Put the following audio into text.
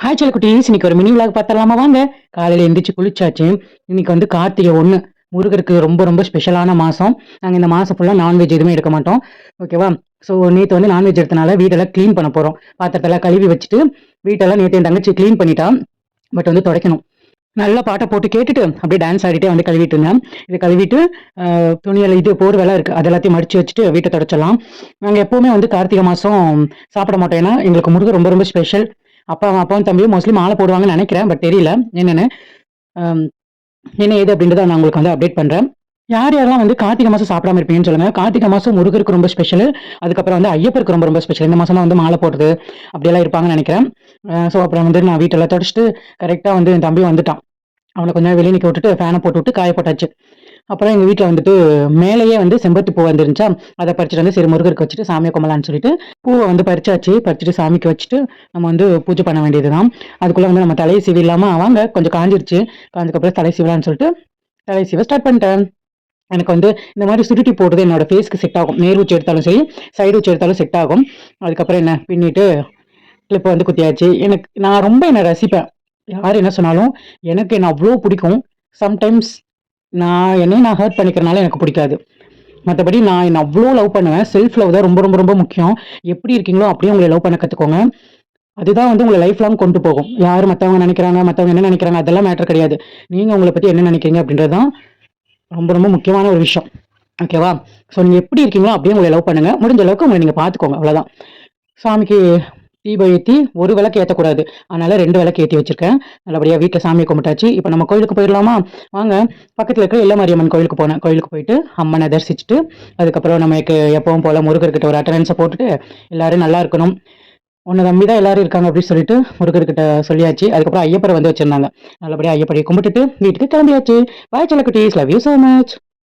Hi குட்டீஸ், இன்னைக்கு ஒரு மினி விளாக் பார்த்தலாமா? வாங்க. காலையில எந்திரிச்சு குளிச்சாச்சு. இன்னைக்கு வந்து கார்த்திகை 1. முருகருக்கு ரொம்ப ரொம்ப ஸ்பெஷலான மாசம். நாங்க இந்த மாசம் ஃபுல்லா நான்வெஜ் எதுவுமே எடுக்க மாட்டோம். ஓகேவா? ஸோ நேத்து வந்து நான்வெஜ் எடுத்தனால வீடெல்லாம் கிளீன் பண்ண போறோம். பாத்திரத்தெல்லாம் கழுவி வச்சுட்டு, வீட்டெல்லாம் நேத்து என் தங்கச்சி கிளீன் பண்ணிட்டா. பட் வந்து துடைக்கணும். நல்லா பாட்ட போட்டு கேட்டுட்டு, அப்படியே டான்ஸ் ஆடிட்டே வந்து கழுவிட்டு இருந்தேன். இத கழுவிட்டு, துணியெல்லாம் இது போர்வெல்லாம் இருக்கு. அது எல்லாத்தையும் மடிச்சு வச்சுட்டு வீட்ட தொடச்சிடலாம். நாங்க எப்பவுமே வந்து கார்த்திகை மாசம் சாப்பிட மாட்டோம். ஏன்னா, எங்களுக்கு முருகர் ரொம்ப ரொம்ப ஸ்பெஷல். அப்பாவும் தம்பியும் மோஸ்ட்லி மாலை போடுவாங்கன்னு நெனைக்கிறேன். பட் தெரியல என்னன்னு. அம் என்ன ஏது அப்படின்றத நான் உங்களுக்கு வந்து அப்டேட் பண்றேன். யார் யாரெல்லாம் வந்து கார்த்திகை மாசம் சாப்பிடாம இருப்பீங்கன்னு சொல்லுங்க. கார்த்திகை மாசம் முருகருக்கு ரொம்ப ஸ்பெஷலு. அதுக்கப்புறம் வந்து ஐயப்பருக்கு ரொம்ப ரொம்ப ஸ்பெஷல். இந்த மாசம்லாம் வந்து மாலை போடுறது, அப்படியெல்லாம் இருப்பாங்கன்னு நெனைக்கிறேன். அப்புறம் வந்து நான் வீட்டெல்லாம் தொடச்சுட்டு, கரெக்ட்டா வந்து என் தம்பி வந்துட்டான். அவன கொஞ்ச நேரம் வெளிய நிக்க விட்டுட்டு, ஃபேன போட்டுவிட்டு காய போட்டாச்சு. அப்புறம் எங்க வீட்ல வந்துட்டு மேலேயே வந்து செம்பருத்தி பூ வந்துருந்துச்சா, அத பறிச்சுட்டு வந்து சரி முருகருக்கு வச்சுட்டு சாமிய கும்பலான்னு சொல்லிட்டு, பூவ வந்து பறிச்சாச்சு. பறிச்சுட்டு சாமிக்கு வச்சுட்டு, நம்ம வந்து பூஜை பண்ண வேண்டியதுதான். அதுக்குள்ள வந்து நம்ம தலைய சீவிடலாமா? வாங்க. கொஞ்சம் காஞ்சிருச்சு. காஞ்சதுக்கப்புறம் தலை சீவலான்னு சொல்லிட்டு, தலை சீவ ஸ்டார்ட் பண்ணிட்டேன். எனக்கு வந்து இந்த மாரி சுருட்டி போடுறது என்னோட ஃபேஸ்க்கு செட் ஆகும். நேர் உச்சி எடுத்தாலும் சரி, சைடு உச்சி எடுத்தாலும் செட் ஆகும். அதுக்கப்புறம் என்ன பின்னிட்டு, கிளிப்ப வந்து குத்தியாச்சு. நான் ரொம்ப என்ன ரசிப்பேன். யார் என்ன சொன்னாலும், எனக்கு என்ன அவ்ளோ பிடிக்கும். சம்டைம்ஸ் என்னைய நான் ஹர்ட் பண்ணிக்கிறனால எனக்கு பிடிக்காது. மத்தபடி நான் என்ன அவ்ளோ லவ் பண்ணுவேன். செல்ஃப் லவ் தான் ரொம்ப ரொம்ப ரொம்ப முக்கியம். எப்படி இருக்கீங்களோ அப்படியே உங்கள லவ் பண்ண கத்துக்கோங்க. அதுதான் வந்து உங்கள லைஃப் லாங் கொண்டு போகும். யாரு மத்தவங்க நெனைக்கிறாங்க, மத்தவங்க என்ன நெனைக்கிறாங்க அதெல்லாம் மேட்டர் கிடையாது. நீங்க உங்கள பத்தி என்ன நெனைக்கிறீங்க அப்படின்றது தான் ரொம்ப ரொம்ப முக்கியமான ஒரு விஷயம். ஓகேவா? ஸோ நீங்க எப்படி இருக்கீங்களோ அப்படியே உங்கள லவ் பண்ணுங்க. முடிஞ்ச அளவுக்கு உங்கள நீங்க பார்த்துக்கோங்க. அவ்வளோதான். சாமிக்கு தீபம் ஏத்தி ஒரு விளக்கு ஏத்தக்கூடாது. அதனால 2 விளக்கு ஏத்தி வச்சிருக்கேன். நல்லபடியா வீட்ல சாமிய கும்பிட்டாச்சு. இப்ப நம்ம கோயிலுக்கு போயிரலாமா? வாங்க. பக்கத்துல இருக்கிற எல்ல மாரியம்மன் கோயிலுக்கு போனேன். கோயிலுக்கு போயிட்டு அம்மன தரிசிச்சுட்டு, அதுக்கப்புறம் நமக்கு எப்பவும் போல முருகர்கிட்ட ஒரு அட்டெண்டன்ஸ போட்டுட்டு, எல்லாரும் நல்லா இருக்கணும். உன்ன நம்பி தான் எல்லாரும் இருக்காங்க அப்படின்னு சொல்லிட்டு முருகர்கிட்ட சொல்லியாச்சு. அதுக்கப்புறம் ஐயப்பர வந்து வச்சிருந்தாங்க. நல்லபடியா ஐயப்பரைய கும்பிட்டுட்டு வீட்டுக்கு கிளம்பியாச்சு. பாய் செல்லக்குட்டீஸ். Love you so much.